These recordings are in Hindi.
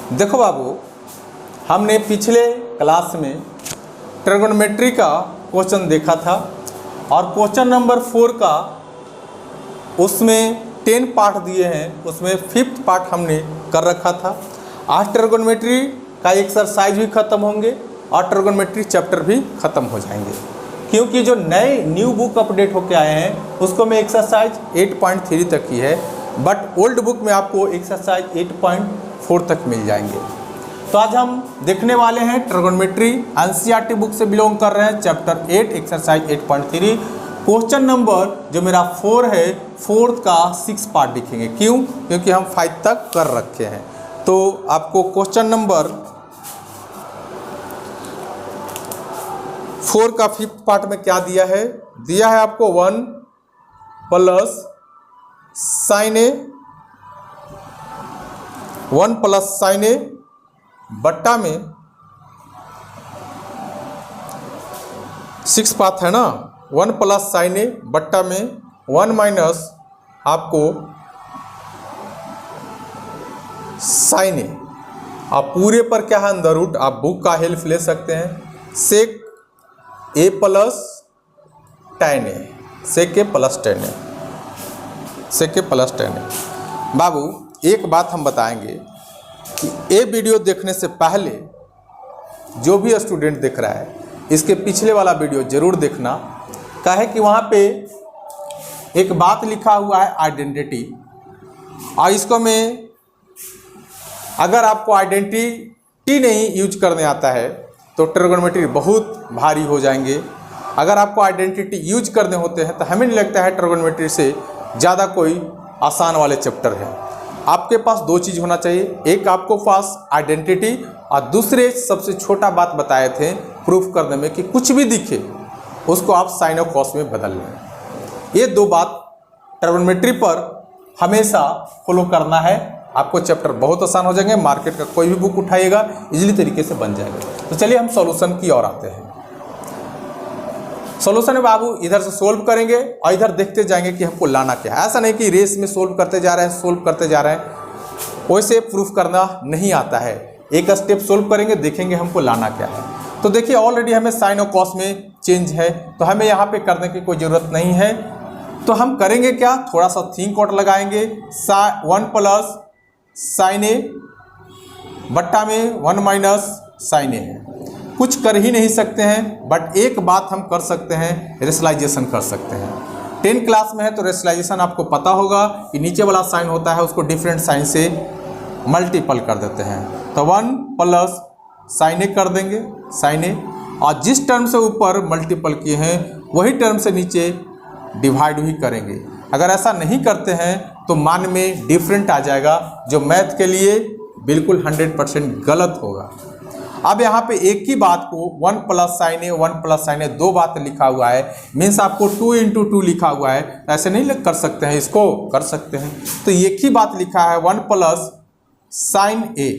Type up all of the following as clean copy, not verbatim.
देखो बाबू, हमने पिछले क्लास में ट्रिगोनोमेट्री का क्वेश्चन देखा था और क्वेश्चन नंबर 4 का उसमें 10 पार्ट दिए हैं, उसमें 5th पार्ट हमने कर रखा था। आज ट्रिगोनोमेट्री का एक्सरसाइज भी ख़त्म होंगे और ट्रिगोनोमेट्री चैप्टर भी ख़त्म हो जाएंगे, क्योंकि जो नए न्यू बुक अपडेट होके आए हैं उसको में एक्सरसाइज 8.3 तक ही है, बट ओल्ड बुक में आपको एक्सरसाइज 8.4 तक मिल जाएंगे। तो आज हम देखने वाले हैं ट्रिगोनोमेट्री, एनसीईआरटी बुक से बिलोंग कर रहे हैं, चैप्टर 8 एक्सरसाइज 8.3। क्वेश्चन नंबर जो मेरा 4 है, 4th का 6 पार्ट दिखेंगे। क्यों? क्योंकि हम 5 तक कर रखे हैं। तो आपको क्वेश्चन नंबर 4 का 5th पार्ट में क्या दिया है? दिया है आपको 1 plus sine A, 1 plus sine ए बट्टा में 6 पाथ है ना, 1 प्लस साइन ए बट्टा में 1 माइनस आपको साइन ए। आप पूरे पर क्या है अंदर रूट, आप बुक का हेल्प ले सकते हैं। सेक ए प्लस टेन ए, सेक ए प्लस टेन ए, सेक ए प्लस टेन ए। बाबू एक बात हम बताएंगे कि ये वीडियो देखने से पहले जो भी स्टूडेंट देख रहा है इसके पिछले वाला वीडियो जरूर देखना। काहे कि वहाँ पे एक बात लिखा हुआ है आइडेंटिटी, और इसको में अगर आपको आइडेंटिटी नहीं यूज करने आता है तो ट्रिगोनोमेट्री बहुत भारी हो जाएंगे। अगर आपको आइडेंटिटी यूज करने होते हैं तो हमें नहीं लगता है ट्रिगोनोमेट्री से ज़्यादा कोई आसान वाले चैप्टर है। आपके पास 2 चीज़ होना चाहिए, एक आपको पास आइडेंटिटी और दूसरे सबसे छोटा बात बताए थे प्रूफ करने में कि कुछ भी दिखे उसको आप साइन और कॉस में बदल लें। ये 2 बात ट्रिगोनोमेट्री पर हमेशा फॉलो करना है, आपको चैप्टर बहुत आसान हो जाएंगे। मार्केट का कोई भी बुक उठाइएगा इजीली तरीके से बन जाएगा। तो चलिए हम सॉल्यूशन की ओर आते हैं। सॉल्यूशन में बाबू इधर से सोल्व करेंगे और इधर देखते जाएंगे कि हमको लाना क्या है। ऐसा नहीं कि रेस में सोल्व करते जा रहे हैं, सोल्व करते जा रहे हैं, वैसे प्रूफ करना नहीं आता है। एक स्टेप सोल्व करेंगे, देखेंगे हमको लाना क्या है। तो देखिए ऑलरेडी हमें साइन और कॉस में चेंज है, तो हमें यहाँ पे करने की कोई ज़रूरत नहीं है। तो हम करेंगे क्या, थोड़ा सा थिंक आउट लगाएंगे। 1 प्लस साइन ए बट्टा में 1 माइनस साइन ए है, कुछ कर ही नहीं सकते हैं, बट एक बात हम कर सकते हैं, रेशनलाइजेशन कर सकते हैं। 10 क्लास में है तो रेशनलाइजेशन आपको पता होगा कि नीचे वाला साइन होता है उसको डिफरेंट साइन से मल्टीपल कर देते हैं। तो 1 प्लस साइन ए कर देंगे, साइन ए, और जिस टर्म से ऊपर मल्टीपल किए हैं वही टर्म से नीचे डिवाइड भी करेंगे। अगर ऐसा नहीं करते हैं तो मान में डिफरेंट आ जाएगा, जो मैथ के लिए बिल्कुल 100% गलत होगा। अब यहाँ पे एक ही बात को 1 plus sine A, 1 plus sine ए 2 बात लिखा हुआ है, मीन्स आपको 2 इंटू 2 लिखा हुआ है, ऐसे नहीं कर सकते हैं, इसको कर सकते हैं। तो एक ही बात लिखा है 1 प्लस साइन ए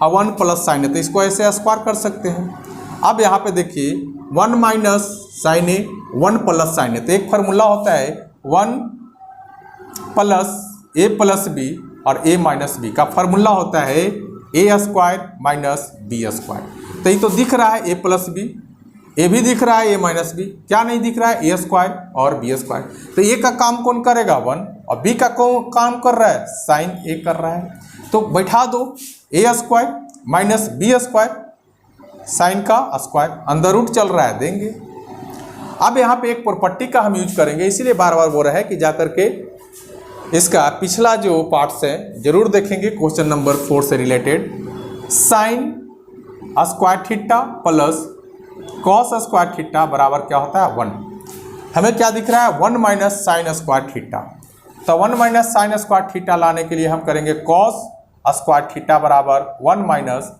और 1 प्लस साइन ए, तो इसको ऐसे स्क्वायर कर सकते हैं। अब यहाँ पे देखिए 1 minus sine A, 1 plus sine ए, तो एक फार्मूला होता है 1 प्लस ए प्लस बी और ए माइनस बी का फार्मूला होता है A square minus B square. तो ये तो दिख रहा है ए प्लस बी, ए भी दिख रहा है ए माइनस बी, क्या नहीं दिख रहा है ए स्क्वायर और बी स्क्वायर। तो ए का काम कौन करेगा 1, और बी का कौन काम कर रहा है, साइन ए कर रहा है। तो बैठा दो A square minus B square, sine का स्क्वायर, अंदर रूट चल रहा है, देंगे। अब यहाँ पे एक प्रॉपर्टी का हम यूज करेंगे, इसीलिए बार बार बोल रहा है कि जाकर के इसका पिछला जो पार्ट्स है जरूर देखेंगे क्वेश्चन नंबर 4 से related. Sine square theta plus cos square theta बराबर क्या होता है 1। हमें क्या दिख रहा है 1 माइनस साइन स्क्वायर थीटा। तो 1 माइनस साइन स्क्वायर थीटा लाने के लिए हम करेंगे कॉस स्क्वायर थीटा बराबर 1 minus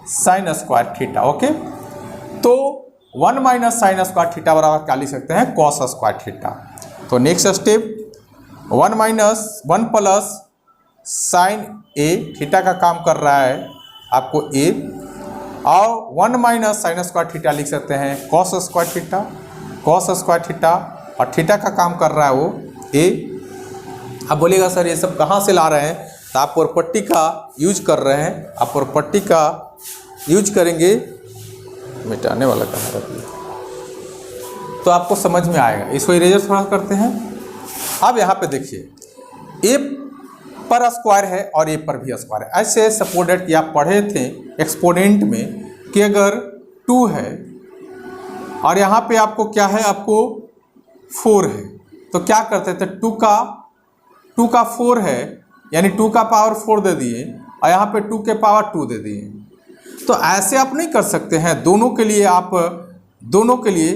sine square theta. Okay, तो 1 माइनस साइन स्क्वायर थीटा बराबर क्या लिख सकते हैं, कॉस स्क्वायर थीटा। तो नेक्स्ट स्टेप 1 प्लस साइन ए, थीटा का काम कर रहा है आपको ए, और 1 माइनस साइन स्क्वायर थीटा लिख सकते हैं cos square theta, cos square theta, और थीटा का काम कर रहा है वो ए। अब बोलेगा सर ये सब कहाँ से ला रहे हैं, तो आप प्रॉपर्टी का यूज कर रहे हैं, आप प्रॉपर्टी का यूज करेंगे, मिटाने वाला कहाँ रख दिया, तो आपको समझ में आएगा। इसको इरेजर थोड़ा करते हैं। अब यहाँ पे देखिए ए पर स्क्वायर है और ए पर भी स्क्वायर है। ऐसे सपोर्टेड कि आप पढ़े थे एक्सपोनेंट में कि अगर 2 है और यहाँ पे आपको क्या है, आपको 4 है, तो क्या करते थे, 2 का 4 है यानी 2 का पावर 4 दे दिए और यहाँ पे 2 के पावर 2 दे दिए। तो ऐसे आप नहीं कर सकते हैं दोनों के लिए। आप दोनों के लिए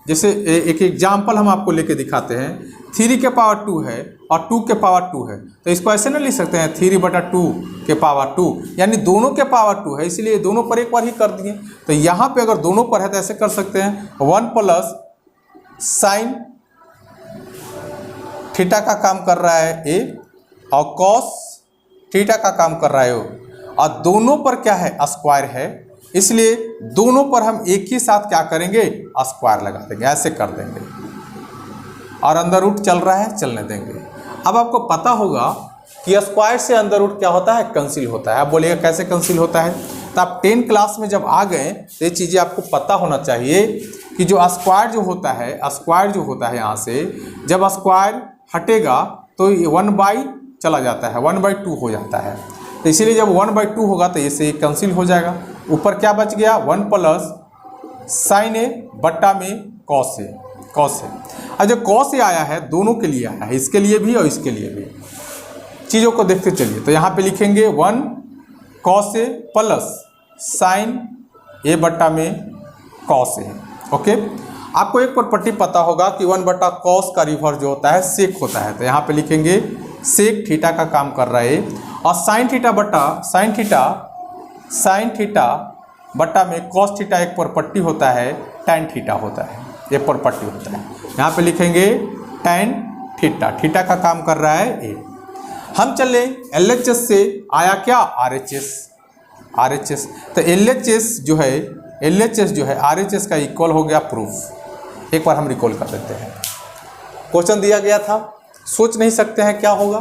जैसे एक एग्जाम्पल हम आपको लेके दिखाते हैं। 3 के पावर 2 है और 2 के पावर 2 है, तो इसको ऐसे नहीं लिख सकते हैं 3/2 के पावर 2, यानी दोनों के पावर 2 है, इसलिए दोनों पर एक बार ही कर दिए। तो यहाँ पे अगर दोनों पर है तो ऐसे कर सकते हैं 1 प्लस साइन थीटा का काम कर रहा है ए और कॉस थीटा का काम कर रहा है ओ, और दोनों पर क्या है, स्क्वायर है, इसलिए दोनों पर हम एक ही साथ क्या करेंगे, स्क्वायर लगा देंगे, ऐसे कर देंगे। और अंदर रूट चल रहा है, चलने देंगे। अब आपको पता होगा कि स्क्वायर से अंदर रूट क्या होता है, कैंसिल होता है। आप बोलिएगा कैसे कैंसिल होता है, तो आप 10 क्लास में जब आ गए तो ये चीज़ें आपको पता होना चाहिए कि जो स्क्वायर जो होता है, स्क्वायर जो होता है यहाँ से जब स्क्वायर हटेगा तो 1/, चला जाता है 1/2 हो जाता है। तो इसीलिए जब 1/2 होगा तो इससे कैंसिल हो जाएगा। ऊपर क्या बच गया, 1 प्लस साइन ए बट्टा में कॉस ए, कॉस ए। अब जो कॉस ए आया है दोनों के लिए आया है, इसके लिए भी और इसके लिए भी। चीज़ों को देखते चलिए, तो यहाँ पे लिखेंगे 1 कॉस ए प्लस साइन ए बट्टा में कॉस ए। ओके, आपको एक प्रॉपर्टी पता होगा कि 1/cos का रिवर्स जो होता है सेक होता है, तो यहाँ पे लिखेंगे सेक थीटा का काम कर रहा है। और साइन थीटा बट्टा में कॉस थीटा एक प्रॉपर्टी होता है, टैन थीटा होता है, ये प्रॉपर्टी होता है। यहाँ पे लिखेंगे टैन थीटा, थीटा का काम कर रहा है ए। हम चले LHS से आया क्या, RHS। तो LHS जो है RHS का इक्वल हो गया प्रूफ। एक बार हम रिकॉल कर देते हैं। क्वेश्चन दिया गया था, सोच नहीं सकते हैं क्या होगा,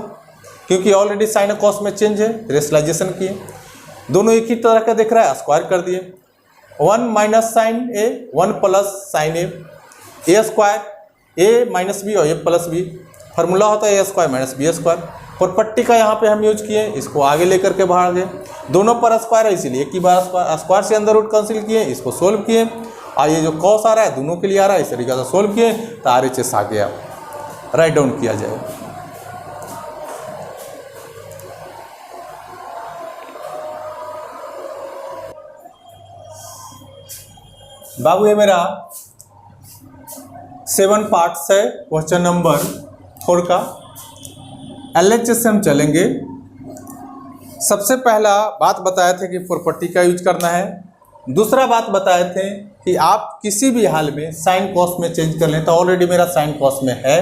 क्योंकि ऑलरेडी साइन और कॉस में चेंज है, रेशनलाइजेशन किए, दोनों एक ही तरह का दिख रहा है, स्क्वायर कर दिए। 1 minus sine A 1 plus sine A square, A minus B और ए प्लस बी, फार्मूला होता है A square minus B square. Property का यहाँ पे हम यूज किए, इसको आगे लेकर के बाहर गए, दोनों पर स्क्वायर है इसीलिए एक ही बार स्क्वायर से अंदर रूट कैंसिल किए, इसको सोल्व किए, और ये जो कॉस आ रहा है दोनों के लिए आ रहा है, इस तरीके से सोल्व किए तो RHS आ गया। राइट डाउन किया जाए। बाबू ये मेरा 7 पार्ट्स है क्वेश्चन नंबर 4 का। LHS से हम चलेंगे। सबसे पहला बात बताए थे कि प्रॉपर्टी का यूज करना है। दूसरा बात बताए थे कि आप किसी भी हाल में साइन कॉस में चेंज कर लें, तो ऑलरेडी मेरा साइन कॉस में है।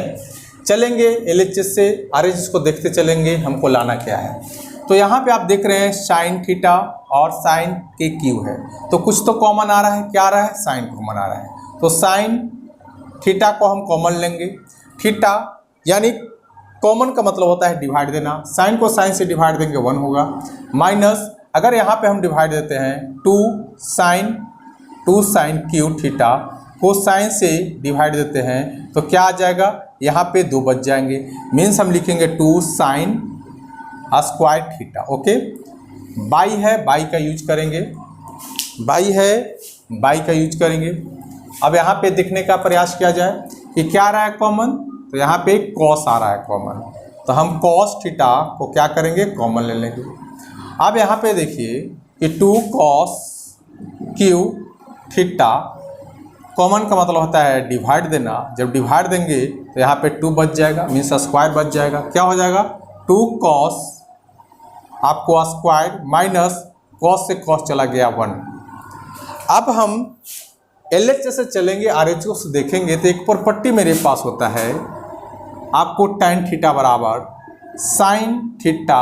चलेंगे LHS से RHS को देखते चलेंगे हमको लाना क्या है। तो यहाँ पे आप देख रहे हैं साइन थीटा और साइन के क्यू है, तो कुछ तो कॉमन आ रहा है, क्या आ रहा है, साइन कॉमन आ रहा है। तो साइन थीटा को हम कॉमन लेंगे। थीटा यानी कॉमन का मतलब होता है डिवाइड देना, साइन को साइन से डिवाइड देंगे 1 होगा, माइनस अगर यहाँ पे हम डिवाइड देते हैं 2 साइन क्यू थीटा को साइन से डिवाइड देते हैं तो क्या आ जाएगा, यहाँ पे 2 बच जाएंगे, मीन्स हम लिखेंगे 2 sine square theta. Okay, by है, बाई का यूज करेंगे, बाई है, बाई का यूज करेंगे। अब यहाँ पे देखने का प्रयास किया जाए कि क्या आ रहा है कॉमन, तो यहाँ पे कॉस आ रहा है कॉमन, तो हम कॉस थीटा को क्या करेंगे, कॉमन ले लेंगे। अब यहाँ पे देखिए कि 2 कॉस क्यू थीटा, कॉमन का मतलब होता है डिवाइड देना, जब डिवाइड देंगे तो यहाँ पे 2 बच जाएगा, मीन्स स्क्वायर बच जाएगा। क्या हो जाएगा, 2 कॉस आपको स्क्वायर माइनस कॉस से कॉस चला गया 1। अब हम LHS से चलेंगे, RHS से देखेंगे तो एक प्रॉपर्टी मेरे पास होता है, आपको tan थीटा बराबर साइन थीटा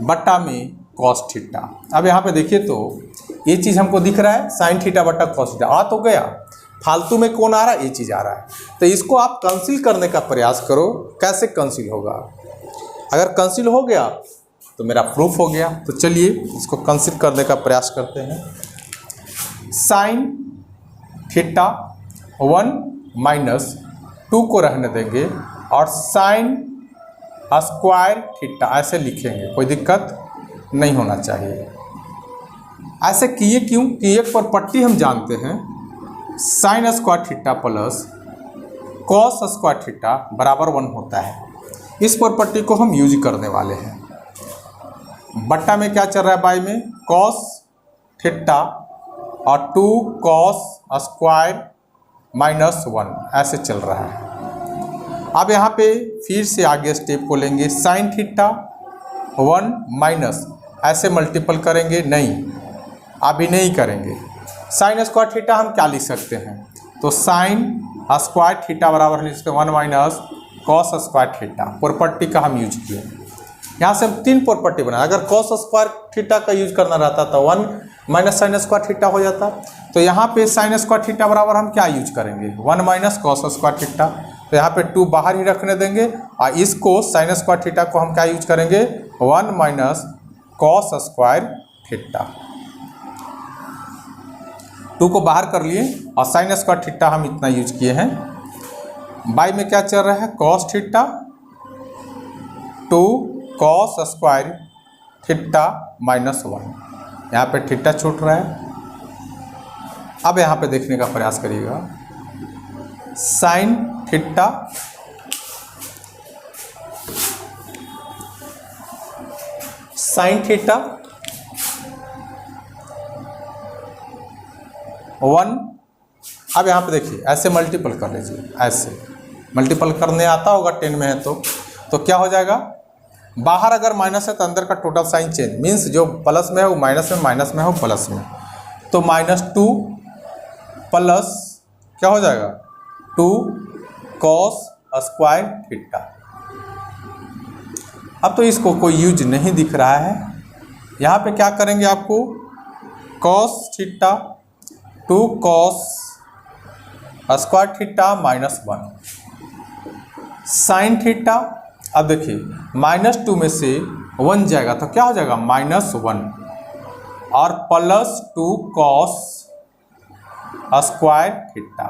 बट्टा में कॉस थीटा। अब यहाँ पे देखिए तो ये चीज़ हमको दिख रहा है, साइन थीटा बट्टा कॉस थीटा आ तो गया, फालतू में कौन आ रहा है, ये चीज़ आ रहा है। तो इसको आप कैंसिल करने का प्रयास करो। कैसे कैंसिल होगा, अगर कैंसिल हो गया तो मेरा प्रूफ हो गया। तो चलिए इसको कंसिडर करने का प्रयास करते हैं। साइन थीटा 1 माइनस 2 को रहने देंगे और साइन स्क्वायर थीटा ऐसे लिखेंगे, कोई दिक्कत नहीं होना चाहिए। ऐसे किए क्यों कि एक प्रॉपर्टी हम जानते हैं, sine square theta plus cos square theta बराबर 1 होता है। इस प्रॉपर्टी को हम यूज करने वाले हैं। बट्टा में क्या चल रहा है बाई में, कॉस थीटा और 2 कॉस स्क्वायर माइनस 1 ऐसे चल रहा है। अब यहाँ पे फिर से आगे स्टेप को लेंगे, साइन थीटा 1 माइनस ऐसे मल्टीपल करेंगे, नहीं अभी नहीं करेंगे। साइन स्क्वायर थीटा हम क्या लिख सकते हैं, तो साइन स्क्वायर थीटा बराबर लिख सकते हैं 1 minus cos square theta. Property का हम यूज किए। यहाँ से हम 3 प्रॉपर्टी बनाए। अगर कॉस स्क्वायर थीटा का यूज करना रहता तो 1 माइनस साइन स्क्वायर थीटा हो जाता। तो यहाँ पे साइन स्क्वायर थीटा बराबर हम क्या यूज करेंगे, 1 माइनस कॉस स्क्वायर थीटा। तो यहाँ पे 2 बाहर ही रखने देंगे और इसको साइन स्क्वायर थीटा को हम क्या यूज करेंगे, 1 माइनस कॉस स्क्वायर थीटा। 2 को बाहर कर लिए और साइन स्क्वायर थीटा हम इतना यूज किए हैं। बाई में क्या चल रहा है, cos theta 2 cos square theta minus 1। यहाँ पे थीटा छूट रहा है। अब यहाँ पे देखने का प्रयास करिएगा, साइन थीटा साइन थीटा 1। अब यहाँ पे देखिए ऐसे मल्टीपल कर लीजिए, ऐसे मल्टीपल करने आता होगा 10 में है तो क्या हो जाएगा, बाहर अगर माइनस है तो अंदर का टोटल साइन चेंज, मीन्स जो प्लस में है वो माइनस में, माइनस में है वो प्लस में। तो -2 प्लस क्या हो जाएगा, 2 कॉस स्क्वायर थीटा। अब तो इसको कोई यूज नहीं दिख रहा है। यहाँ पे क्या करेंगे, आपको cos theta 2 cos square theta minus 1 sine theta. अब देखिए -2 में से 1 जाएगा तो क्या हो जाएगा, -1 और +2 कॉस स्क्वायर थीटा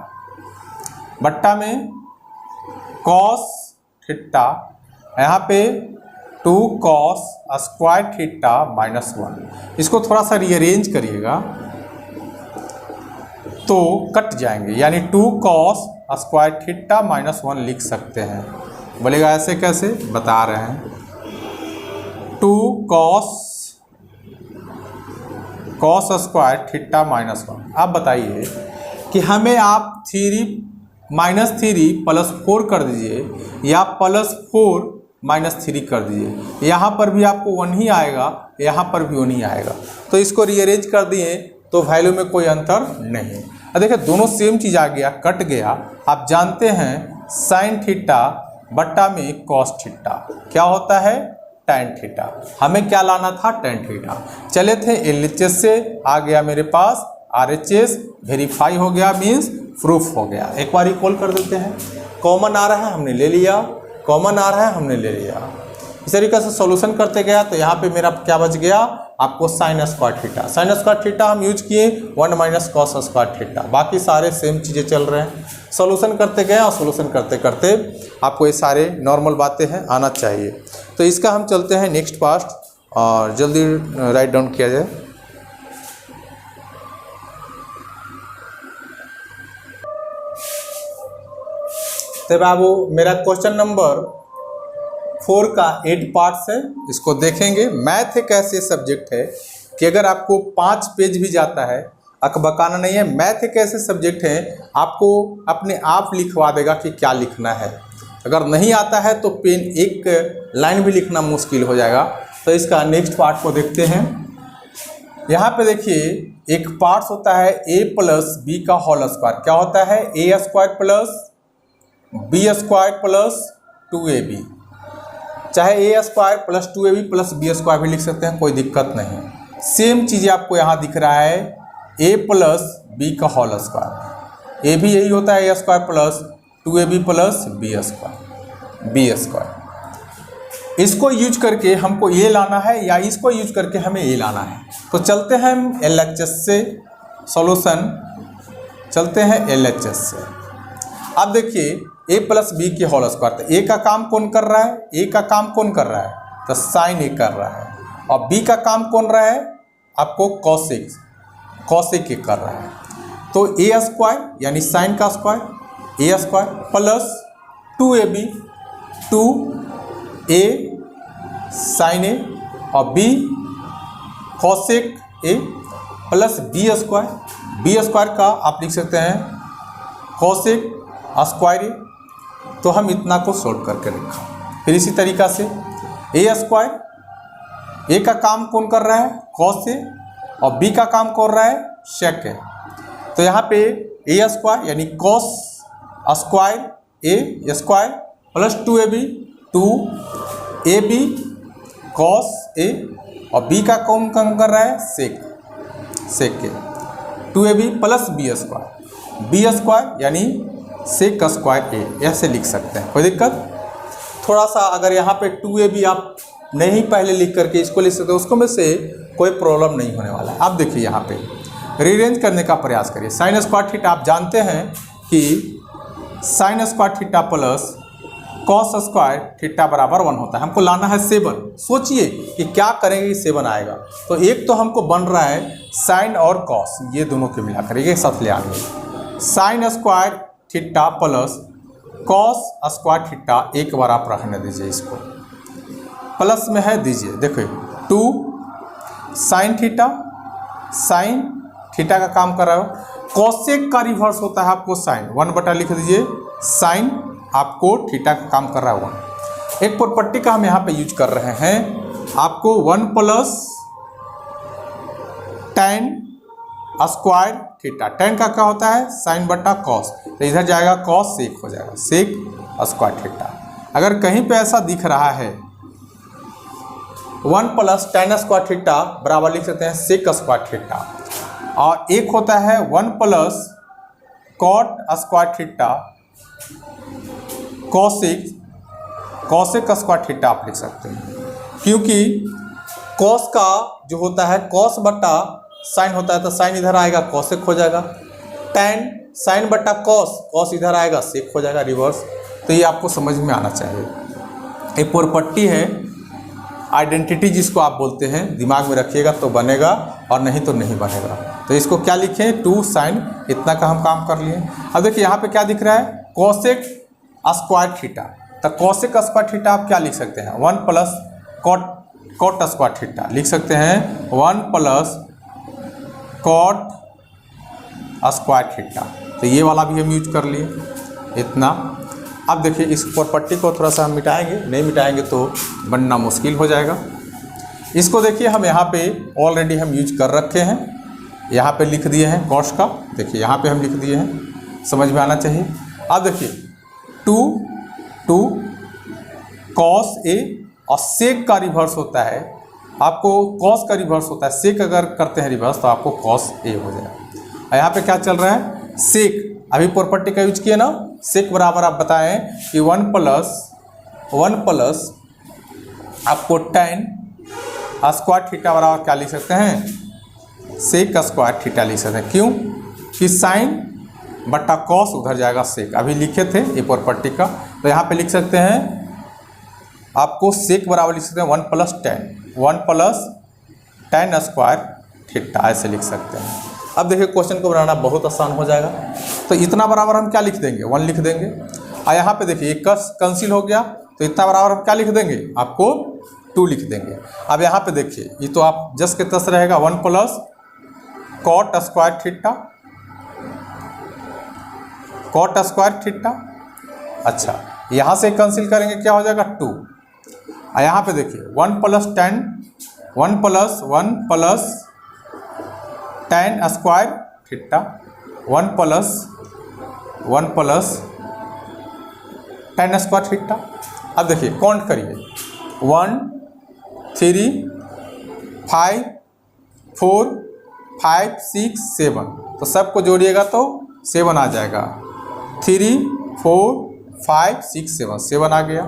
बट्टा में कॉस थीटा, यहाँ पे 2 कॉस स्क्वायर थीटा माइनस 1। इसको थोड़ा सा रीअरेंज करिएगा तो कट जाएंगे, यानी 2 कॉस स्क्वायर थीटा माइनस 1 लिख सकते हैं। बोलेगा ऐसे कैसे, बता रहे हैं। 2 कॉस स्क्वायर थीटा माइनस 1। अब बताइए कि हमें आप -3 + 4 कर दीजिए या +4 -3 कर दीजिए, यहाँ पर भी आपको 1 ही आएगा, यहाँ पर भी 1 ही आएगा। तो इसको रीअरेंज कर दिए तो वैल्यू में कोई अंतर नहीं। अब देखिए दोनों सेम चीज़ आ गया, कट गया। आप जानते हैं साइन थीटा बट्टा में कॉस थीटा क्या होता है, टैन थीटा। हमें क्या लाना था, टैन थीटा। चले थे LHS से, आ गया मेरे पास RHS, वेरीफाई हो गया, मीन्स प्रूफ हो गया। एक बार इक्वल कर देते हैं, कॉमन आ रहा है हमने ले लिया, कॉमन आ रहा है हमने ले लिया। इस तरीके से सॉल्यूशन करते गया तो यहाँ पे मेरा क्या बच गया, आपको sine square theta. Sine square theta हम यूज किए 1 माइनस कॉस स्क्वायर थीटा। बाकी सारे सेम चीज़ें चल रहे हैं। सॉल्यूशन करते गए और सॉल्यूशन करते करते आपको ये सारे नॉर्मल बातें हैं आना चाहिए। तो इसका हम चलते हैं नेक्स्ट पार्ट और जल्दी राइट डाउन किया जाए। तो बाबू मेरा क्वेश्चन नंबर 4 का 8 पार्ट्स है, इसको देखेंगे। मैथ एक ऐसे सब्जेक्ट है कि अगर आपको 5 पेज भी जाता है अकबकाना नहीं है। मैथ एक ऐसे सब्जेक्ट है आपको अपने आप लिखवा देगा कि क्या लिखना है। अगर नहीं आता है तो पेन एक लाइन भी लिखना मुश्किल हो जाएगा। तो इसका नेक्स्ट पार्ट को देखते हैं। यहाँ पे देखिए एक पार्ट्स होता है a + b का होल स्क्वायर। क्या होता है, a² + b² + 2ab। चाहे a² + 2ab + b² भी लिख सकते हैं, कोई दिक्कत नहीं। सेम चीज़ आपको यहाँ दिख रहा है a + b का होल स्क्वायर। a भी यही होता है a² + 2ab + b²। इसको यूज करके हमको ये लाना है या इसको यूज करके हमें ये लाना है। तो चलते हैं हम LHS से सॉल्यूशन, चलते हैं LHS से। अब देखिए a प्लस बी की होल स्क्वायर, तो a का काम कौन कर रहा है, a का काम कौन कर रहा है, तो साइन a कर रहा है, और b का काम कौन रहा है, आपको कॉसेक a कर रहा है। तो a स्क्वायर यानी साइन का square a square plus 2ab 2a sine a और b cosec a plus b square का आप लिख सकते हैं कॉसेक स्क्वायर a। तो हम इतना को सॉल्व करके रखा। फिर इसी तरीका से a स्क्वायर, a का काम कौन कर रहा है, कॉस a, और b का काम कौन रहा है, सेक है। तो यहाँ पे a स्क्वायर यानी cos square a square plus 2ab 2ab cos a, और b का काम कर रहा है सेक के 2ab प्लस b स्क्वायर यानी सेक स्क्वायर a, ऐसे लिख सकते हैं। कोई दिक्कत? थोड़ा सा अगर यहाँ पे 2ab आप नहीं पहले लिख करके इसको लिख सकते हो, उसको में से कोई प्रॉब्लम नहीं होने वाला है। अब देखिए यहाँ पे रीअरेंज करने का प्रयास करिए। साइन स्क्वायर थीटा आप जानते हैं कि sine square theta plus cos square theta बराबर 1 होता है। हमको लाना है 7। सोचिए कि क्या करेंगे कि 7 आएगा। तो एक तो हमको बन रहा है साइन और कॉस, ये दोनों के मिलाकर एक साथ ले आएंगे। Sine square theta plus cos square theta, एक बार आप रखने दीजिए, इसको प्लस में है दीजिए। देखिए 2 साइन थीटा का काम कर रहा है। कॉसेक का रिवर्स होता है आपको साइन, 1 बटा लिख दीजिए, साइन आपको थीटा का काम कर रहा है 1। एक प्रॉपर्टी का हम यहाँ पे यूज कर रहे हैं, आपको 1 plus tan square theta. tan का क्या होता है, साइन बटा कॉस, तो इधर जाएगा कॉस, सेक हो जाएगा सेक स्क्वायर थीटा। अगर कहीं पे ऐसा दिख रहा है 1 प्लस tan स्क्वायर थीटा बराबर लिख सकते हैं सेक स्क्वायर थीटा, और एक होता है 1 plus cot square theta cosec square theta आप लिख सकते हैं, क्योंकि कॉस का जो होता है कॉस बटा साइन होता है, तो साइन इधर आएगा कॉसेक हो जाएगा। tan साइन बटा कॉस इधर आएगा सेक हो जाएगा रिवर्स। तो ये आपको समझ में आना चाहिए। एक प्रॉपर्टी है, आइडेंटिटी जिसको आप बोलते हैं, दिमाग में रखिएगा तो बनेगा और नहीं तो नहीं बनेगा। तो इसको क्या लिखें, 2 साइन, इतना का हम काम कर लिए। अब देखिए यहाँ पे क्या दिख रहा है, कॉसेक स्क्वायर थीटा। तो कॉसेक स्क्वायर थीटा आप क्या लिख सकते हैं, 1 प्लस कॉट स्क्वायर थीटा लिख सकते हैं, 1 प्लस कॉट स्क्वायर थीटा। तो ये वाला भी हम यूज कर लिए इतना। अब देखिए इस प्रॉपर्टी को थोड़ा सा हम मिटाएंगे, नहीं मिटाएंगे तो बनना मुश्किल हो जाएगा। इसको देखिए हम यहाँ पे ऑलरेडी हम यूज कर रखे हैं, यहाँ पे लिख दिए हैं कॉस का, देखिए यहाँ पे हम लिख दिए हैं, समझ में आना चाहिए। अब देखिए 2 कॉस ए, और सेक का रिवर्स होता है, आपको कॉस का रिवर्स होता है, सेक अगर करते हैं रिवर्स तो आपको कॉस ए हो जाएगा। यहाँ पे क्या चल रहा है, सेक, अभी प्रॉपर्टी का यूज किया ना, सेक बराबर आप बताएं कि 1 प्लस आपको tan स्क्वायर थीटा बराबर क्या लिख सकते हैं, सेक स्क्वायर थीटा लिख सकते हैं। क्यों कि साइन बटा कॉस उधर जाएगा सेक, अभी लिखे थे ये प्रॉपर्टी का। तो यहाँ पे लिख सकते हैं आपको सेक बराबर लिख सकते हैं 1 प्लस tan स्क्वायर थीटा, ऐसे लिख सकते हैं। अब देखिए क्वेश्चन को बनाना बहुत आसान हो जाएगा। तो इतना बराबर हम क्या लिख देंगे, 1 लिख देंगे, और यहाँ पे देखिए एक कैंसिल हो गया, तो इतना बराबर हम क्या लिख देंगे, आपको 2 लिख देंगे। अब यहाँ पे देखिए ये तो आप जस के तस रहेगा, 1 प्लस कॉट स्क्वायर थीटा। अच्छा, यहाँ से कैंसिल करेंगे क्या हो जाएगा 2, और यहाँ पे देखिए 1 plus tan square theta, 1 plus tan square theta. अब देखिए काउंट करिए, 1 3 5 4 5 6 7, तो सबको जोड़िएगा तो 7 आ जाएगा, 3 4 5 6 7 आ गया,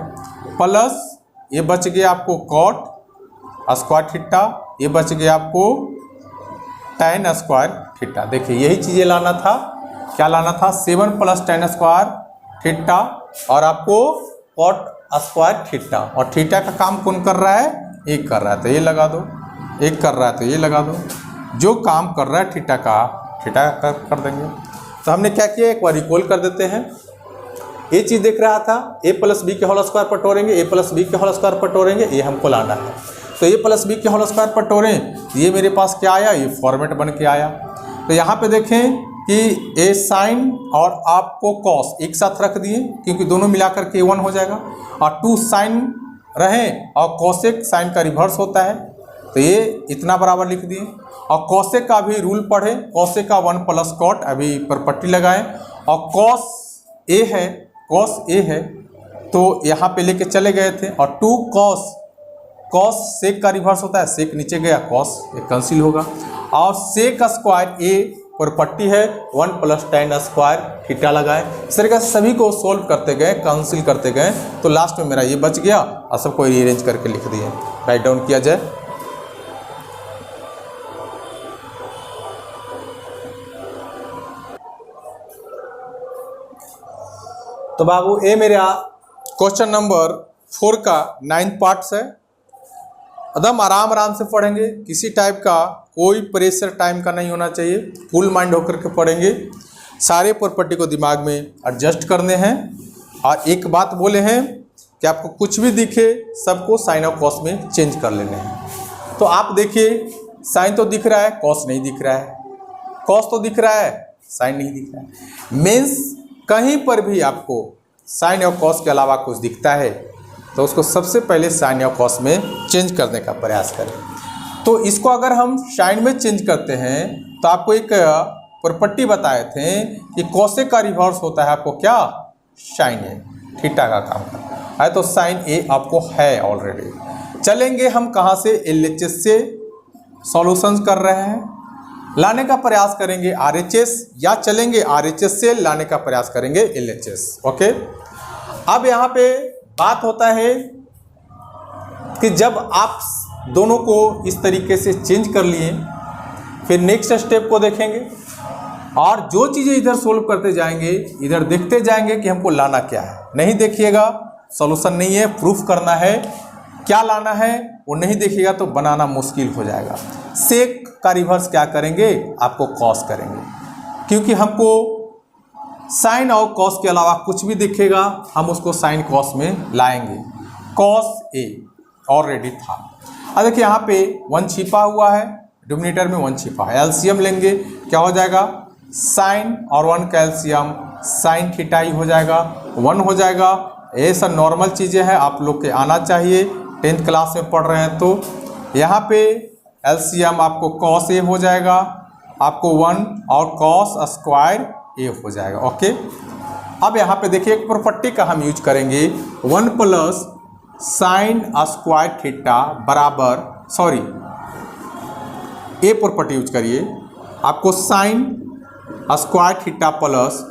प्लस ये बच गया आपको कॉट स्क्वायर थीटा, ये बच गया आपको tan स्क्वायर थीटा। देखिए यही चीज़ें लाना था, क्या लाना था, 7 + tan स्क्वायर थीटा और आपको कॉट स्क्वायर थीटा, और थीटा का काम कौन कर रहा है, एक कर रहा है तो ये लगा दो, एक कर रहा है तो ये लगा दो, जो काम कर रहा है थीटा का थीटा कर देंगे। तो हमने क्या किया, एक बार रिकॉल कर देते हैं। ये चीज़ देख रहा था a + b के होल स्क्वायर पर तोड़ेंगे, a + b के होल स्क्वायर पर तोड़ेंगे, ये हमको लाना है। तो a + b के होल स्क्वायर पर तोड़ें, ये मेरे पास क्या आया, ये फॉर्मेट बन के आया। तो यहाँ पे देखें कि a साइन और आपको कॉस एक साथ रख दिए, क्योंकि दोनों मिलाकर के 1 हो जाएगा, और 2 साइन रहें और कोसेक साइन का रिवर्स होता है, तो ये इतना बराबर लिख दिए। और कोसेक का भी रूल पढ़े, कोसेक का 1 + कॉट, अभी प्रॉपर्टी लगाएं, और कॉस ए है, कॉस ए है तो यहाँ पे लेके चले गए थे, और 2 कॉस सेक का रिवर्स होता है, सेक नीचे गया, कॉस एक कैंसिल होगा, और सेक स्क्वायर ए प्रॉपर्टी है 1 + tan स्क्वायर थीटा लगाए। इस तरीके से सभी को सोल्व करते गए, कैंसिल करते गए, तो लास्ट में मेरा ये बच गया और सबको रीअरेंज करके लिख दिए। राइट डाउन किया जाए। तो बाबू ये मेरा क्वेश्चन नंबर 4 का 9th पार्ट्स है। एकदम आराम से पढ़ेंगे, किसी टाइप का कोई प्रेशर टाइम का नहीं होना चाहिए, फुल माइंड होकर के पढ़ेंगे। सारे प्रॉपर्टी को दिमाग में एडजस्ट करने हैं, और एक बात बोले हैं कि आपको कुछ भी दिखे सबको साइन और कॉस में चेंज कर लेने हैं। तो आप देखिए, साइन तो दिख रहा है, कॉस नहीं दिख रहा है, कॉस तो दिख रहा है, साइन नहीं दिख रहा है। मीन्स कहीं पर भी आपको साइन और कॉस के अलावा कुछ दिखता है तो उसको सबसे पहले साइन और कॉस में चेंज करने का प्रयास करें। तो इसको अगर हम साइन में चेंज करते हैं तो आपको एक प्रॉपर्टी बताए थे कि कोसेक का रिवर्स होता है आपको क्या, साइन ए, थीटा का काम करता है, तो साइन ए आपको है ऑलरेडी। चलेंगे हम कहाँ से, LHS से सॉल्यूशंस कर रहे हैं, लाने का प्रयास करेंगे RHS, या चलेंगे RHS से लाने का प्रयास करेंगे LHS। ओके, अब यहाँ पे बात होता है कि जब आप दोनों को इस तरीके से चेंज कर लिए, फिर नेक्स्ट स्टेप को देखेंगे, और जो चीज़ें इधर सोल्व करते जाएंगे इधर देखते जाएंगे कि हमको लाना क्या है। नहीं देखिएगा सॉल्यूशन नहीं है, प्रूफ करना है, क्या लाना है वो नहीं देखिएगा तो बनाना मुश्किल हो जाएगा। सेक का रिवर्स क्या करेंगे, आपको कॉस करेंगे, क्योंकि हमको साइन और कॉस के अलावा कुछ भी दिखेगा हम उसको साइन कॉस में लाएंगे। कॉस ए ऑलरेडी था। अब देखिए यहाँ पे 1 छिपा हुआ है, डिनोमिनेटर में 1 छिपा है, एलसीएम लेंगे, क्या हो जाएगा, साइन और 1 का एलसीएम साइन थीटा ही हो जाएगा, 1 हो जाएगा। ये सब नॉर्मल चीज़ें हैं, आप लोग के आना चाहिए, 10th क्लास में पढ़ रहे हैं। तो यहाँ पे एलसीएम आपको कॉस ए हो जाएगा, आपको 1 और कॉस स्क्वायर ए हो जाएगा। ओके, अब यहाँ पे देखिए एक प्रॉपर्टी का हम यूज करेंगे, 1 + साइन स्क्वायर थीटा बराबर, सॉरी ए प्रॉपर्टी यूज करिए, आपको sine square theta plus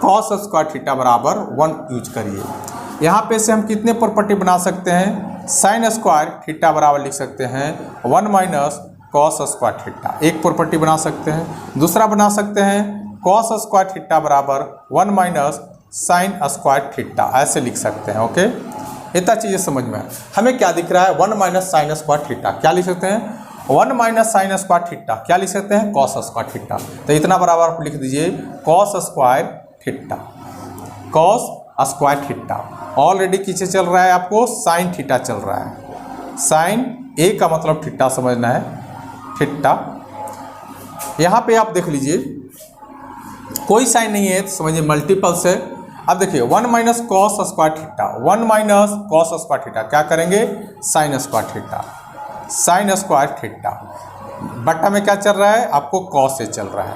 cos square theta बराबर 1 यूज करिए। यहाँ पे से हम कितने प्रॉपर्टी बना सकते हैं, साइन स्क्वायर थीटा बराबर लिख सकते हैं 1 - कॉस स्क्वायर थीटा, एक प्रॉपर्टी बना सकते हैं। दूसरा बना सकते हैं कॉस स्क्वायर थीटा बराबर 1 - साइन स्क्वायर थीटा, ऐसे लिख सकते हैं। ओके, इतना चीज़ें समझ में है। हमें क्या दिख रहा है, 1 - साइन स्क्वायर थीटा, क्या लिख सकते हैं, 1 - साइन स्क्वायर थीटा, क्या लिख सकते हैं, कॉस स्क्वायर थीटा। तो इतना बराबर आप लिख दीजिए cos square theta, cos square theta. Already किसे चल रहा है, आपको साइन थीटा चल रहा है, साइन ए का मतलब थीटा समझना है, थीटा। यहाँ पे आप देख लीजिए कोई साइन नहीं है तो समझिए मल्टीपल्स है। अब देखिए 1 - cos square theta, 1 - cos square theta, क्या करेंगे, sine square theta, sine square theta बट्टा में क्या चल रहा है, आपको कॉस से चल रहा है।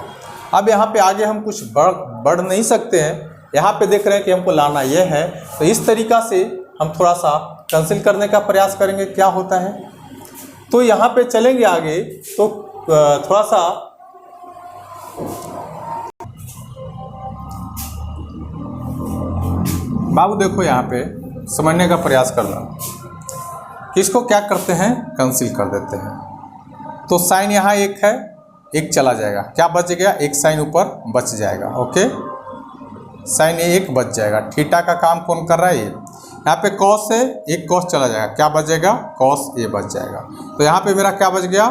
अब यहाँ पे आगे हम कुछ बढ़ नहीं सकते हैं, यहाँ पे देख रहे हैं कि हमको लाना ये है, तो इस तरीका से हम थोड़ा सा कैंसिल करने का प्रयास करेंगे, क्या होता है। तो यहाँ पे चलेंगे आगे, तो थोड़ा सा बाबू देखो यहाँ पे समझने का प्रयास करना। किसको क्या करते हैं, कैंसिल कर देते हैं। तो साइन यहाँ एक है, एक चला जाएगा, क्या बच गया, एक साइन ऊपर बच जाएगा। ओके, साइन एक बच जाएगा। थीटा का काम कौन कर रहा है, ये। यहाँ पे कॉस है, एक कॉस चला जाएगा, क्या बचेगा, कॉस ए बच जाएगा। तो यहाँ पे मेरा क्या बच गया,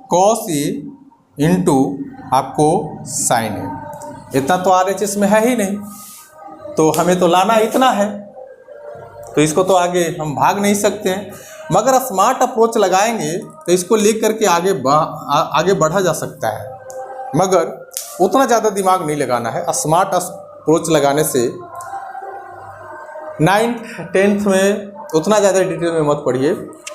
कॉस ए इंटू आपको साइन ए। इतना तो RHS में है ही नहीं, तो हमें तो लाना इतना है, तो इसको तो आगे हम भाग नहीं सकते हैं। मगर स्मार्ट अप्रोच लगाएंगे तो इसको लेकर के आगे बढ़ा जा सकता है, मगर उतना ज़्यादा दिमाग नहीं लगाना है। स्मार्ट अप्रोच लगाने से 9th 10th में उतना ज़्यादा डिटेल में मत पढ़िए,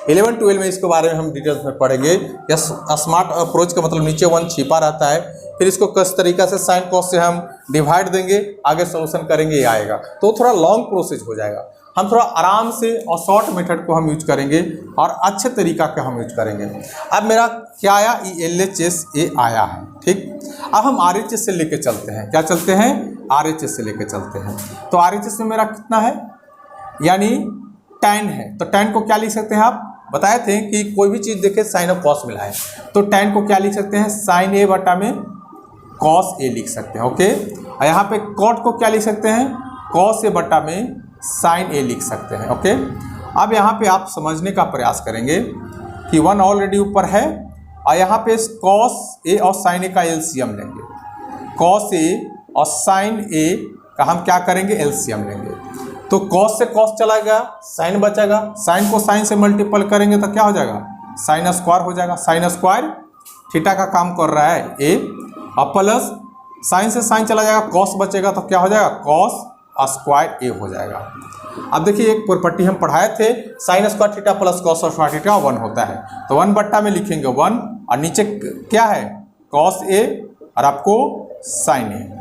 11 12 में इसके बारे में हम डिटेल्स में पढ़ेंगे। या स्मार्ट अप्रोच का मतलब नीचे 1 छिपा रहता है, फिर इसको किस तरीक़ा से साइन कॉस से हम डिवाइड देंगे, आगे सोल्यूशन करेंगे, ये आएगा। तो थोड़ा लॉन्ग प्रोसेस हो जाएगा। हम थोड़ा आराम से और शॉर्ट मेथड को हम यूज करेंगे और अच्छे तरीका का हम यूज करेंगे। अब मेरा क्या आया, LHS ए आया है, ठीक। अब हम RHS से लेके चलते हैं, क्या चलते हैं, RHS से लेके चलते हैं। तो RHS में मेरा कितना है, यानी tan है। तो tan को क्या लिख सकते हैं, आप बताए थे कि कोई भी चीज़ देखे साइन और कॉस मिला है, तो tan को क्या लिख सकते हैं, साइन ए बटा में कॉस ए लिख सकते हैं। ओके, और यहाँ पे कॉट को क्या लिख सकते हैं, कॉस ए बटा में साइन ए लिख सकते हैं। ओके, अब यहाँ पे आप समझने का प्रयास करेंगे कि 1 ऑलरेडी ऊपर है, और यहाँ पे कॉस ए और साइन ए का एलसीएम लेंगे। कॉस ए और साइन ए का हम क्या करेंगे, एलसीएम लेंगे। तो कॉस से कॉस चला गया, साइन बचेगा, साइन को साइन से मल्टीपल करेंगे तो क्या हो जाएगा, साइन स्क्वायर हो जाएगा। साइन स्क्वायर थीटा का काम कर रहा है ए, और प्लस साइन से साइन चला जाएगा, कॉस बचेगा तो क्या हो जाएगा, कॉस स्क्वायर ए हो जाएगा। अब देखिए एक प्रॉपर्टी हम पढ़ाए थे, sine square theta plus cos square theta 1 होता है। तो 1 बट्टा में लिखेंगे 1, और नीचे क्या है, कॉस ए और आपको साइन ए।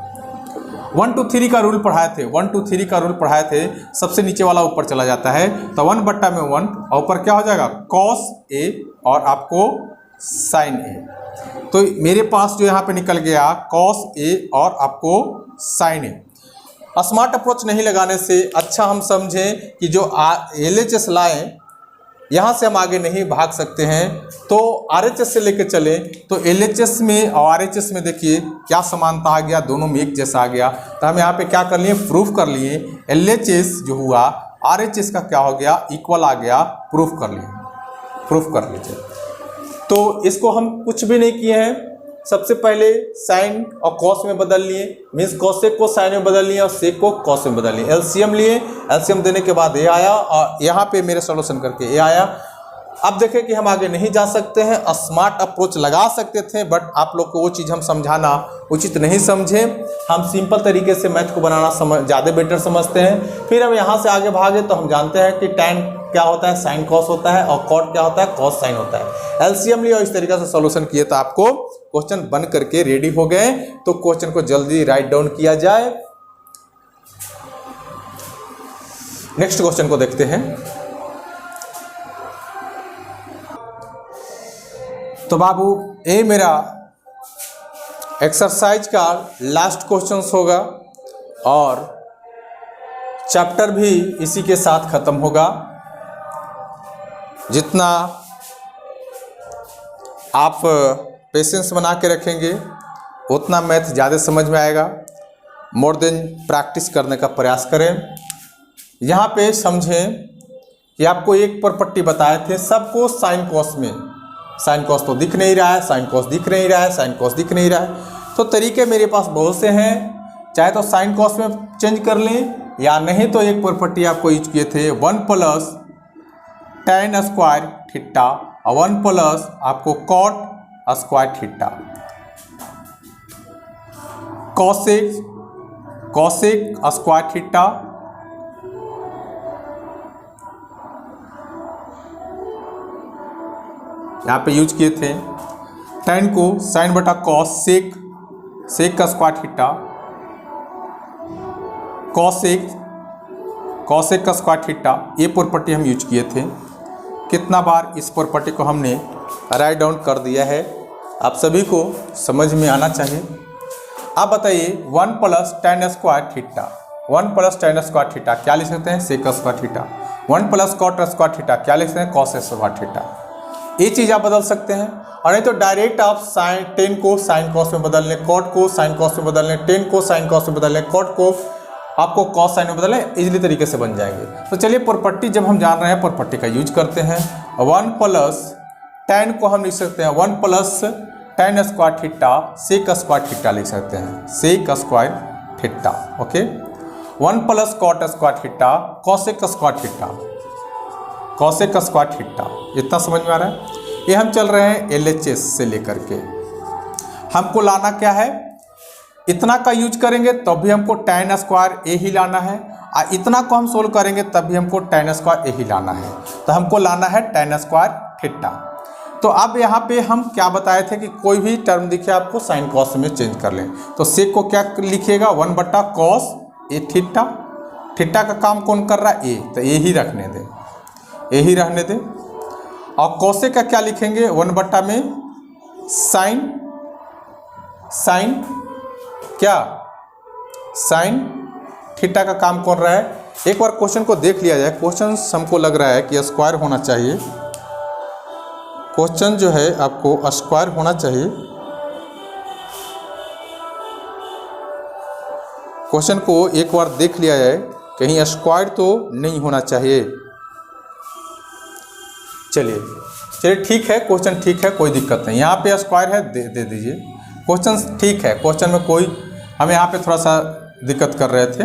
1 2 3 का रूल पढ़ाए थे, 1 2 3 का रूल पढ़ाए थे, सबसे नीचे वाला ऊपर चला जाता है। तो 1 बट्टा में 1, और ऊपर क्या हो जाएगा, कॉस ए और आपको साइन ए। तो मेरे पास जो यहाँ पे निकल गया कॉस ए और आपको साइन ए। स्मार्ट अप्रोच नहीं लगाने से अच्छा हम समझें कि जो LHS लाएँ, यहाँ से हम आगे नहीं भाग सकते हैं, तो RHS से लेके चले। तो LHS में और RHS में देखिए क्या समानता आ गया, दोनों में एक जैसा आ गया। तो हम यहाँ पे क्या कर लिए, प्रूफ कर लिए। LHS जो हुआ RHS का क्या हो गया, इक्वल आ गया, प्रूफ कर लिए, प्रूफ कर लीजिए। तो इसको हम कुछ भी नहीं किए हैं, सबसे पहले साइन और कॉस में बदल लिए, मीन्स कॉसेक को साइन में बदल लिए और सेक को कॉस में बदल लिए। एलसीएम लिए, एलसीएम देने के बाद ये आया, और यहाँ पे मेरे सॉल्यूशन करके ये आया। अब देखें कि हम आगे नहीं जा सकते हैं, स्मार्ट अप्रोच लगा सकते थे, बट आप लोग को वो चीज़ हम समझाना उचित नहीं समझे। हम सिंपल तरीके से मैथ को बनाना ज़्यादा बेटर समझते हैं। फिर हम यहाँ से आगे भागे तो हम जानते हैं कि tan क्या होता है, साइन कॉस होता है, और कॉट क्या होता है, कॉस साइन होता है। एलसीएम लिया और इस तरीके से सॉल्यूशन किए तो आपको क्वेश्चन बन करके रेडी हो गए। तो क्वेश्चन को जल्दी राइट डाउन किया जाए। नेक्स्ट क्वेश्चन को देखते हैं। तो बाबू ये मेरा एक्सरसाइज का लास्ट क्वेश्चन होगा, और चैप्टर भी इसी के साथ खत्म होगा। जितना आप पेशेंस बना के रखेंगे उतना मैथ ज़्यादा समझ में आएगा। मोर देन प्रैक्टिस करने का प्रयास करें। यहाँ पे समझें कि आपको एक प्रॉपर्टी बताए थे, सबको साइन कॉस में, साइन कॉस तो दिख नहीं रहा है, साइन कॉस दिख नहीं रहा है, साइन कॉस दिख नहीं रहा है। तो तरीके मेरे पास बहुत से हैं, चाहे तो साइन कॉस में चेंज कर लें, या नहीं तो एक प्रॉपर्टी आपको यूज किए थे 1 प्लस tan स्क्वायर थीटा और 1 प्लस आपको cot square theta. Cosec square theta यहाँ पे यूज किए थे। tan को साइन बटा कॉस, सेक का स्क्वायर थीटा, कॉसेक का स्क्वायर थीटा, ये प्रॉपर्टी हम यूज किए थे। कितना बार इस प्रॉपर्टी को हमने राइट डाउन कर दिया है, आप सभी को समझ में आना चाहिए। आप बताइए 1 plus tan square theta, 1 plus tan square theta क्या लिख सकते हैं, sec square theta. 1 plus cot square theta क्या लिख सकते हैं, कॉस स्क्वायर थीटा। ये चीज़ आप बदल सकते हैं, और नहीं तो डायरेक्ट आप साइन 10 को साइन कॉस में बदल लें, कॉट को साइन कॉस में बदल लें, 10 को साइन कॉस में बदल लें, कॉट को आपको कॉस साइन में बदल लें, इजीली तरीके से बन जाएंगे। तो चलिए प्रॉपर्टी जब हम जान रहे हैं प्रॉपर्टी का यूज करते हैं। 1 प्लस tan को हम लिख सकते हैं 1 plus tan square theta sec square theta लिख सकते हैं, sec square theta. Okay, 1 plus cot square theta cosec square theta, cosec square theta. इतना समझ में आ रहा है। ये हम चल रहे हैं LHS से लेकर के, हमको लाना क्या है, इतना का यूज करेंगे तब भी हमको tan स्क्वायर ए ही लाना है, और इतना को हम सोल्व करेंगे तब भी हमको tan स्क्वायर ए ही लाना है। तो हमको लाना है tan स्क्वायर थीटा। तो अब यहाँ पे हम क्या बताए थे कि कोई भी टर्म दिखे आपको साइन कॉस में चेंज कर लें। तो सेक को क्या लिखिएगा, 1 बटा कॉस ए थीटा। थीटा का काम कौन कर रहा है, ए, तो ए ही रखने दें, ए ही रहने दें। और कॉसे का क्या लिखेंगे, 1 बटा में साइन, साइन क्या, साइन थीटा का काम कौन रहा है। एक बार क्वेश्चन को देख लिया जाए। क्वेश्चन हमको लग रहा है कि स्क्वायर होना चाहिए, क्वेश्चन जो है आपको स्क्वायर होना चाहिए। क्वेश्चन को एक बार देख लिया जाए, कहीं स्क्वायर तो नहीं होना चाहिए। चलिए ठीक है, क्वेश्चन ठीक है, कोई दिक्कत नहीं। यहाँ पे स्क्वायर है, दे दीजिए। क्वेश्चन ठीक है, क्वेश्चन में कोई, हम यहाँ पे थोड़ा सा दिक्कत कर रहे थे।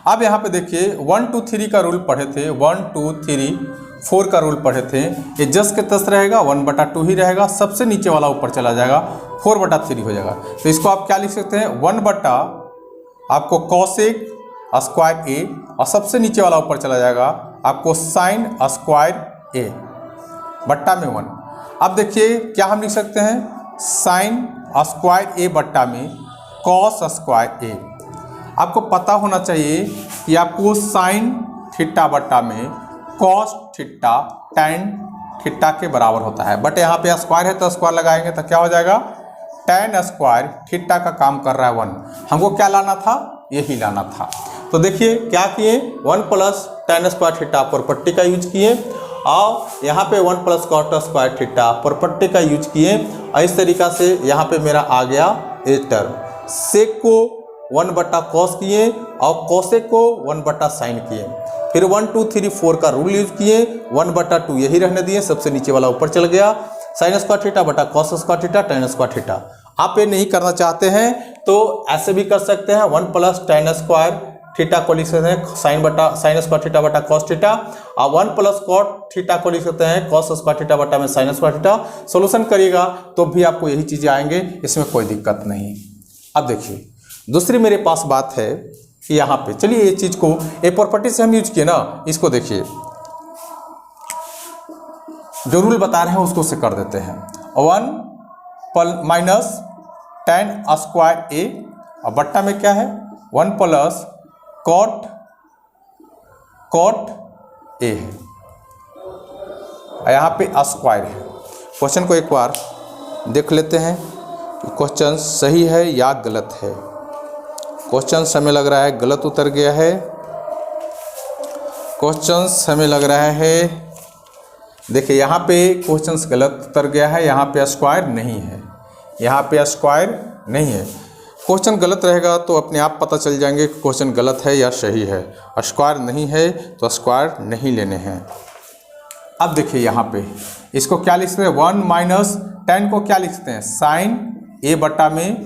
अब यहाँ पे देखिए 1 2 3 का रूल पढ़े थे, 1 2 3 4 का रूल पढ़े थे। ये जस के तस रहेगा, 1 बटा 2 ही रहेगा, सबसे नीचे वाला ऊपर चला जाएगा, 4 बटा 3 हो जाएगा। तो इसको आप क्या लिख सकते हैं, 1 बटा आपको कॉसेक स्क्वायर ए, और सबसे नीचे वाला ऊपर चला जाएगा आपको साइन स्क्वायर ए बट्टा में 1। अब देखिए क्या हम लिख सकते हैं, साइन स्क्वायर ए बट्टा में कॉस स्क्वायर ए। आपको पता होना चाहिए कि आपको साइन थीटा बट्टा में कॉस थीटा टैन थीटा के बराबर होता है। बट यहाँ पे स्क्वायर है तो स्क्वायर लगाएंगे तो क्या हो जाएगा, टैन स्क्वायर थीटा का काम कर रहा है 1। हमको क्या लाना था, यही लाना था। तो देखिए क्या किए, 1 plus tan square theta property का यूज किए, और यहाँ पे 1 plus cot square theta property का यूज किए। इस तरीक़ा से यहाँ पे मेरा आ गया ए टर्म। सेक को 1 बटा कॉस किए और कॉसेक को 1 बटा साइन किए। फिर 1 2 3 4 का रूल यूज किए, 1 बटा 2 यही रहने दिए, सबसे नीचे वाला ऊपर चल गया, साइन स्क्वायर थीटा बटा cos square theta tan square theta. आप ये नहीं करना चाहते हैं तो ऐसे भी कर सकते हैं, 1 प्लस टैन स्क्वायर थीटा को लिख सकते हैं साइन स्क्वायर थीटा बटा कॉस थीटा, और 1 प्लस कॉट थीटा को लिख सकते हैं कॉस स्क्वायर थीटा बटा में साइन स्क्वायर थीटा। सोल्यूशन करिएगा तो भी आपको यही चीज़ें आएंगे, इसमें कोई दिक्कत नहीं। अब देखिए दूसरी मेरे पास बात है कि यहाँ पे चलिए ये चीज़ को एक प्रॉपर्टी से हम यूज किए ना, इसको देखिए जो रूल बता रहे हैं उसको से कर देते हैं। 1 माइनस टैन स्क्वायर ए, और बट्टा में क्या है 1 प्लस कॉट ए है, यहाँ पे स्क्वायर है। क्वेश्चन को एक बार देख लेते हैं कि क्वेश्चन सही है या गलत है। क्वेश्चन हमें लग रहा है गलत उतर गया है, क्वेश्चन हमें लग रहा है, देखिए यहाँ पे क्वेश्चन गलत उतर गया है, यहाँ पे स्क्वायर नहीं है, यहाँ पे स्क्वायर नहीं है। क्वेश्चन गलत रहेगा तो अपने आप पता चल जाएंगे कि क्वेश्चन गलत है या सही है। स्क्वायर नहीं है तो स्क्वायर नहीं लेने हैं। अब देखिए यहाँ पे इसको क्या लिख सकते हैं, 1 माइनस टैन को क्या लिख सकते हैं, साइन ए बटा में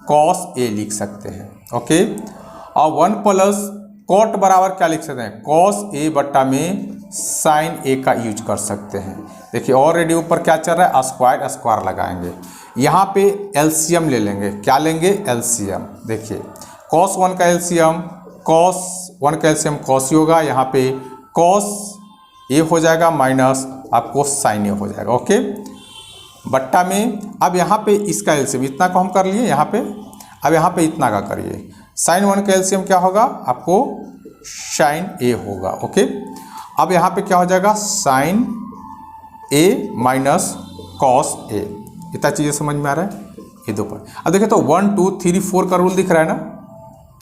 कॉस ए लिख सकते हैं। ओके, और 1 प्लस कॉट बराबर क्या लिख सकते हैं, कॉस ए बटा में साइन ए का यूज कर सकते हैं। देखिए ऑलरेडी ऊपर क्या चल रहा है, स्क्वायर स्क्वायर लगाएंगे, यहाँ पे एलसीएम ले लेंगे। क्या लेंगे, एलसीएम। देखिए कॉस 1 का एलसीएम कॉस 1 का एलसीएम कॉस ही होगा, यहाँ पे कॉस ए हो जाएगा माइनस आपको साइन ए हो जाएगा। ओके, बट्टा में अब यहाँ पे इसका एलसीएम इतना को हम कर लिए यहाँ पे, अब यहाँ पे इतना का करिए, साइन 1 का एलसीएम क्या होगा आपको साइन ए होगा। ओके, अब यहाँ पे क्या हो जाएगा, sign A minus cos A. इतना चीज़ें समझ में आ रहा है ये दो पर। अब देखिए तो 1 2 3 4 का रूल दिख रहा है ना,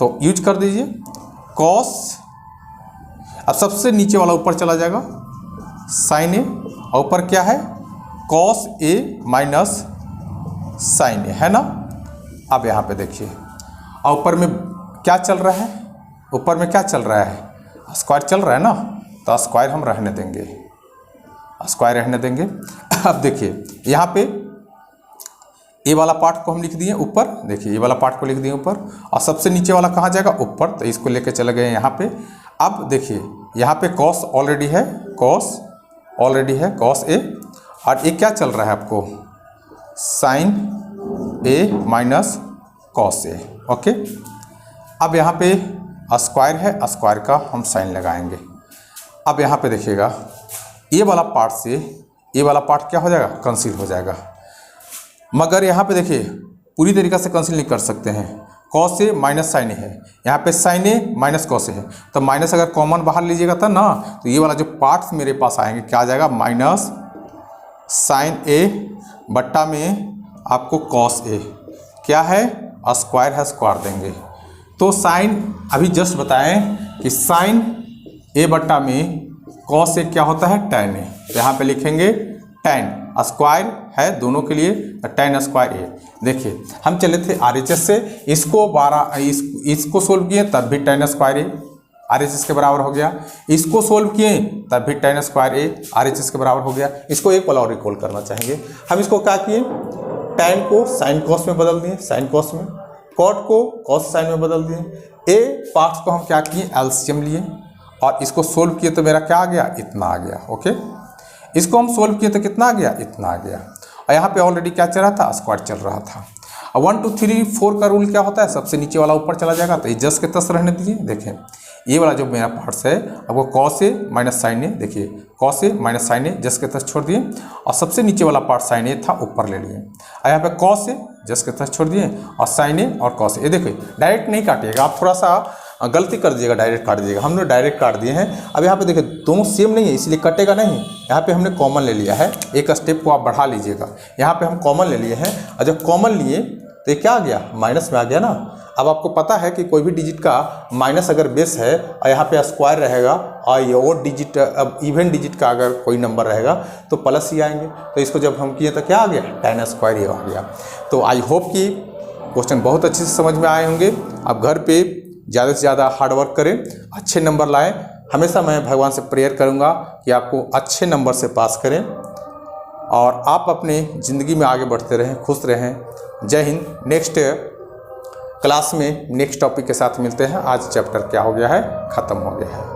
तो यूज कर दीजिए कॉस। अब सबसे नीचे वाला ऊपर चला जाएगा साइन ए, और ऊपर क्या है कॉस ए माइनस साइन ए, है ना। अब यहाँ पे देखिए, और ऊपर में क्या चल रहा है, ऊपर में क्या चल रहा है, स्क्वायर चल रहा है ना, तो स्क्वायर हम रहने देंगे, स्क्वायर रहने देंगे। अब देखिए यहाँ पे ए वाला पार्ट को हम लिख दिए ऊपर, देखिए ये वाला पार्ट को लिख दिए ऊपर, और सबसे नीचे वाला कहाँ जाएगा ऊपर, तो इसको लेके चले गए यहाँ पे। अब देखिए यहाँ पे कॉस ऑलरेडी है, कॉस ऑलरेडी है, कॉस ए, और ये क्या चल रहा है आपको sign A minus cos A, okay. अब यहाँ पे स्क्वायर है, स्क्वायर का हम साइन लगाएंगे। अब यहाँ पे देखिएगा ये वाला पार्ट से ये वाला पार्ट क्या हो जाएगा कैंसिल हो जाएगा, मगर यहाँ पे देखिए पूरी तरीक़े से कैंसिल नहीं कर सकते हैं, कॉस ए माइनस साइन ए है, यहाँ पे sign A minus cos A है, तो माइनस अगर कॉमन बाहर लीजिएगा था ना, तो ये वाला जो पार्ट्स मेरे पास आएंगे क्या आ जाएगा माइनस साइन ए बट्टा में आपको कॉस ए, क्या है स्क्वायर है, स्क्वायर देंगे। तो साइन अभी जस्ट बताएं कि साइन ए बट्टा में कॉस ए क्या होता है टैन ए, तो यहाँ पे लिखेंगे टैन, स्क्वायर है दोनों के लिए, टैन स्क्वायर ए। देखिए हम चले थे RHS से, इसको सोल्व किए तब भी टैन स्क्वायर ए RHS के बराबर हो गया, इसको सोल्व किए तब भी टैन स्क्वायर ए RHS के बराबर हो गया। इसको एक पल और रिकॉल करना चाहेंगे, हम इसको क्या किए टैन को साइन कॉस में बदल दिए, साइन कॉस में, कॉट को कॉस साइन में बदल दिए, ए पार्ट्स को हम क्या किए एलसीएम लिए, और इसको सोल्व किए तो मेरा क्या आ गया इतना आ गया, ओके। इसको हम सोल्व किए तो कितना आ गया इतना आ गया, और यहाँ पे ऑलरेडी क्या चल रहा था स्क्वायर चल रहा था। और 1 2 3 4 का रूल क्या होता है, सबसे नीचे वाला ऊपर चला जाएगा, तो ये जस के तस रहने दीजिए। देखें ये वाला जो मेरा पार्ट्स है अब वो कॉस ए माइनस साइन ए, देखिए कॉस ए माइनस साइन ए जस के तस छोड़ दिए, और सबसे नीचे वाला पार्ट साइन ए था ऊपर ले लिए, और यहाँ पे कॉस ए जस के तस छोड़ दिए, और साइन ए और कॉस ए। देखिए डायरेक्ट नहीं काटिएगा, आप थोड़ा सा गलती कर दीजिएगा, डायरेक्ट काट दीजिएगा, हमने डायरेक्ट काट दिए हैं। अब यहाँ पे देखिए दोनों सेम नहीं है इसलिए कटेगा नहीं, यहाँ पे हमने कॉमन ले लिया है, एक स्टेप को आप बढ़ा लीजिएगा, यहाँ पे हम कॉमन ले लिए हैं, और जब कॉमन लिए तो ये क्या आ गया माइनस में आ गया ना। अब आपको पता है कि कोई भी डिजिट का माइनस अगर बेस है और यहाँ पे स्क्वायर रहेगा, और ये और डिजिट अब इवन डिजिट का अगर कोई नंबर रहेगा तो प्लस ही आएंगे, तो इसको जब हम किए तो क्या आ गया टैन स्क्वायर ये आ गया। तो आई होप कि क्वेश्चन बहुत अच्छे से समझ में आए होंगे। आप घर पे ज़्यादा से ज़्यादा हार्डवर्क करें, अच्छे नंबर लाएं। हमेशा मैं भगवान से प्रेयर करूंगा कि आपको अच्छे नंबर से पास करें, और आप अपने ज़िंदगी में आगे बढ़ते रहें, खुश रहें। जय हिंद। नेक्स्ट क्लास में नेक्स्ट टॉपिक के साथ मिलते हैं। आज चैप्टर क्या हो गया है, ख़त्म हो गया है।